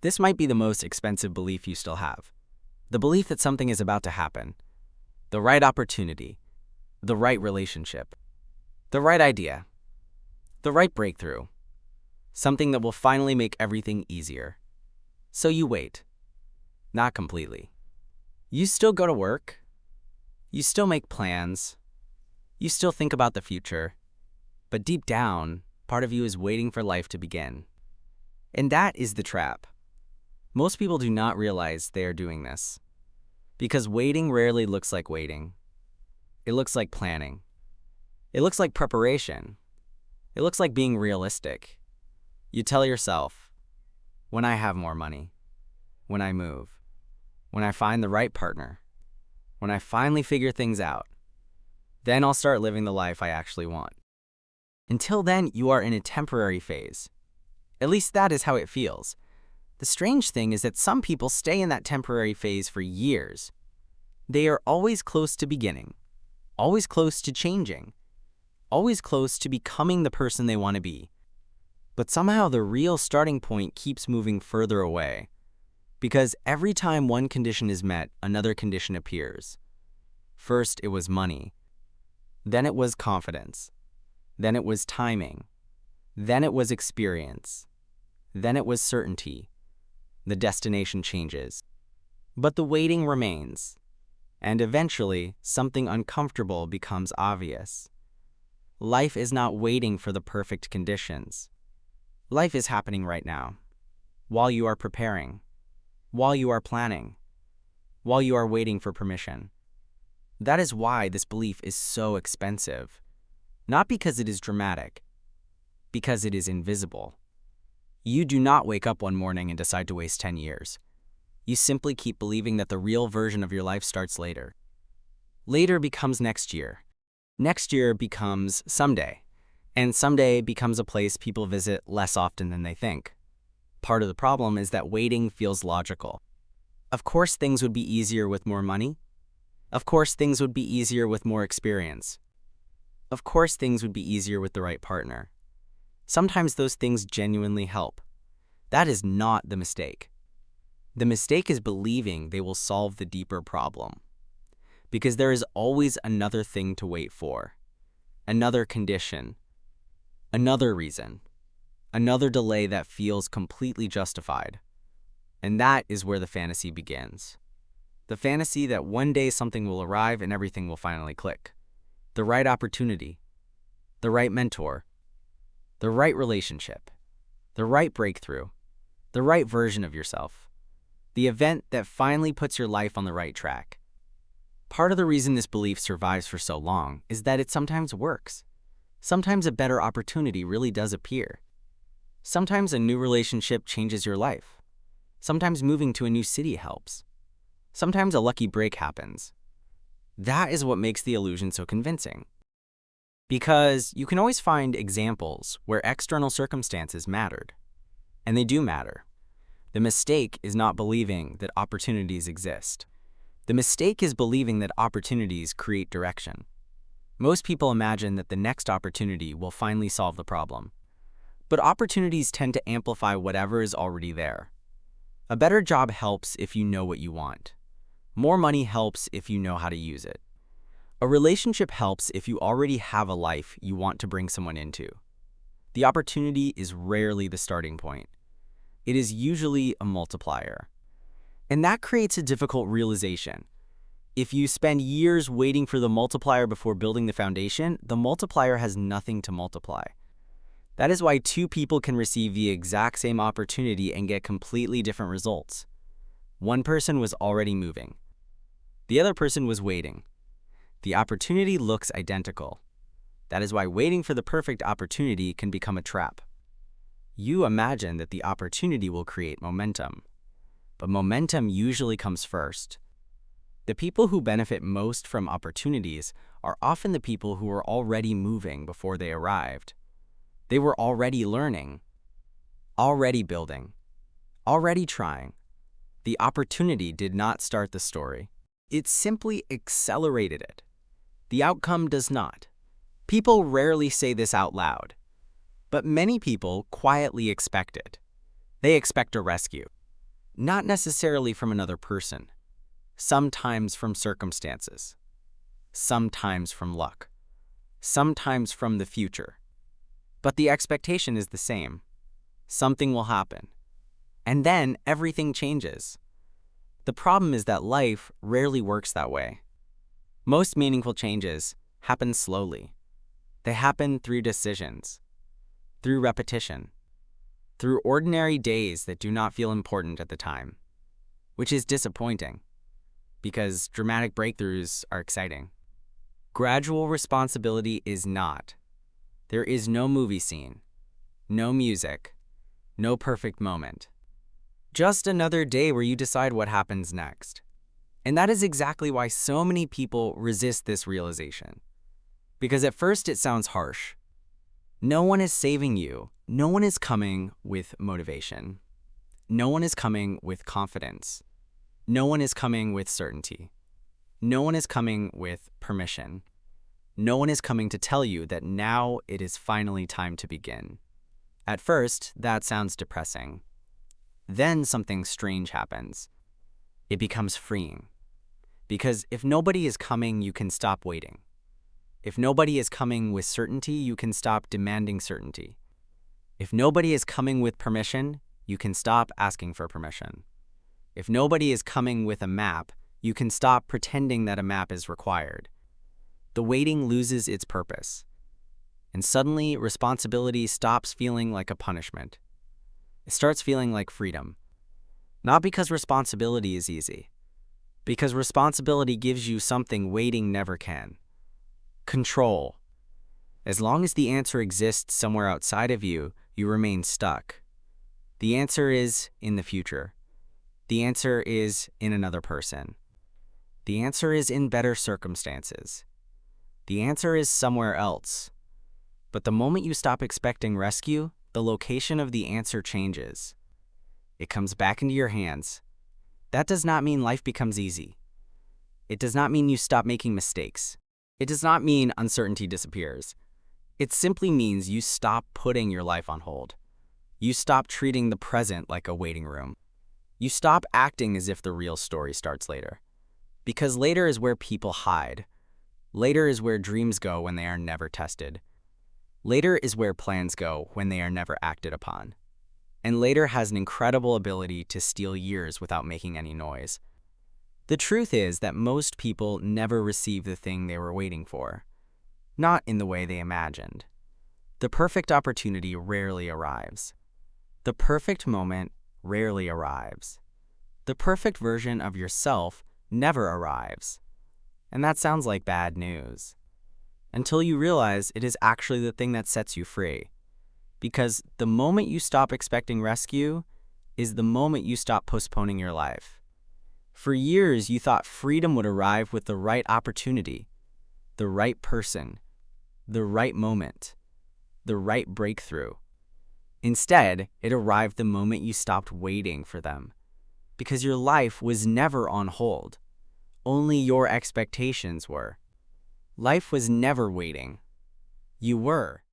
This might be the most expensive belief you still have. The belief that something is about to happen. The right opportunity. The right relationship. The right idea. The right breakthrough. Something that will finally make everything easier. So you wait. Not completely. You still go to work. You still make plans. You still think about the future. But deep down, part of you is waiting for life to begin. And that is the trap. Most people do not realize they are doing this. Because waiting rarely looks like waiting. It looks like planning. It looks like preparation. It looks like being realistic. You tell yourself, when I have more money, when I move, when I find the right partner, when I finally figure things out, then I'll start living the life I actually want. Until then, you are in a temporary phase. At least that is how it feels. The strange thing is that some people stay in that temporary phase for years. They are always close to beginning, always close to changing, always close to becoming the person they want to be. But somehow the real starting point keeps moving further away. Because every time one condition is met, another condition appears. First, it was money. Then it was confidence. Then it was timing. Then it was experience. Then it was certainty. The destination changes. But the waiting remains. And eventually, something uncomfortable becomes obvious. Life is not waiting for the perfect conditions. Life is happening right now, while you are preparing, while you are planning, while you are waiting for permission. That is why this belief is so expensive. Not because it is dramatic, because it is invisible. You do not wake up one morning and decide to waste 10 years. You simply keep believing that the real version of your life starts later. Later becomes next year. Next year becomes someday. And someday becomes a place people visit less often than they think. Part of the problem is that waiting feels logical. Of course things would be easier with more money. Of course things would be easier with more experience. Of course things would be easier with the right partner. Sometimes those things genuinely help. That is not the mistake. The mistake is believing they will solve the deeper problem. Because there is always another thing to wait for. Another condition. Another reason. Another delay that feels completely justified. And that is where the fantasy begins. The fantasy that one day something will arrive and everything will finally click. The right opportunity. The right mentor. The right relationship. The right breakthrough. The right version of yourself. The event that finally puts your life on the right track. Part of the reason this belief survives for so long is that it sometimes works. Sometimes a better opportunity really does appear. Sometimes a new relationship changes your life. Sometimes moving to a new city helps. Sometimes a lucky break happens. That is what makes the illusion so convincing. Because you can always find examples where external circumstances mattered. And they do matter. The mistake is not believing that opportunities exist. The mistake is believing that opportunities create direction. Most people imagine that the next opportunity will finally solve the problem. But opportunities tend to amplify whatever is already there. A better job helps if you know what you want. More money helps if you know how to use it. A relationship helps if you already have a life you want to bring someone into. The opportunity is rarely the starting point. It is usually a multiplier. And that creates a difficult realization. If you spend years waiting for the multiplier before building the foundation, the multiplier has nothing to multiply. That is why two people can receive the exact same opportunity and get completely different results. One person was already moving. The other person was waiting. The opportunity looks identical. That is why waiting for the perfect opportunity can become a trap. You imagine that the opportunity will create momentum. But momentum usually comes first. The people who benefit most from opportunities are often the people who were already moving before they arrived. They were already learning, already building, already trying. The opportunity did not start the story. It simply accelerated it. The outcome does not. People rarely say this out loud, but many people quietly expect it. They expect a rescue. not necessarily from another person, sometimes from circumstances, sometimes from luck, sometimes from the future. But the expectation is the same. Something will happen. And then everything changes. The problem is that life rarely works that way. Most meaningful changes happen slowly. They happen through decisions, through repetition, through ordinary days that do not feel important at the time, which is disappointing because dramatic breakthroughs are exciting. Gradual responsibility is not. There is no movie scene, no music, no perfect moment. Just another day where you decide what happens next. And that is exactly why so many people resist this realization. Because at first it sounds harsh. No one is saving you. No one is coming with motivation. No one is coming with confidence. No one is coming with certainty. No one is coming with permission. No one is coming to tell you that now it is finally time to begin. At first, that sounds depressing. Then something strange happens. It becomes freeing. Because if nobody is coming, you can stop waiting. If nobody is coming with certainty, you can stop demanding certainty. If nobody is coming with permission, you can stop asking for permission. If nobody is coming with a map, you can stop pretending that a map is required. The waiting loses its purpose. And suddenly, responsibility stops feeling like a punishment. It starts feeling like freedom. Not because responsibility is easy. Because responsibility gives you something waiting never can. Control. As long as the answer exists somewhere outside of you, you remain stuck. The answer is in the future. The answer is in another person. The answer is in better circumstances. The answer is somewhere else. But the moment you stop expecting rescue, the location of the answer changes. It comes back into your hands. That does not mean life becomes easy. It does not mean you stop making mistakes. It does not mean uncertainty disappears. It simply means you stop putting your life on hold. You stop treating the present like a waiting room. You stop acting as if the real story starts later. Because later is where people hide. Later is where dreams go when they are never tested. Later is where plans go when they are never acted upon. And later has an incredible ability to steal years without making any noise. The truth is that most people never receive the thing they were waiting for. Not in the way they imagined. The perfect opportunity rarely arrives. The perfect moment rarely arrives. The perfect version of yourself never arrives. And that sounds like bad news. Until you realize it is actually the thing that sets you free. Because the moment you stop expecting rescue is the moment you stop postponing your life. For years, you thought freedom would arrive with the right opportunity, the right person, the right moment, the right breakthrough. Instead, it arrived the moment you stopped waiting for them. Because your life was never on hold. Only your expectations were. Life was never waiting. You were.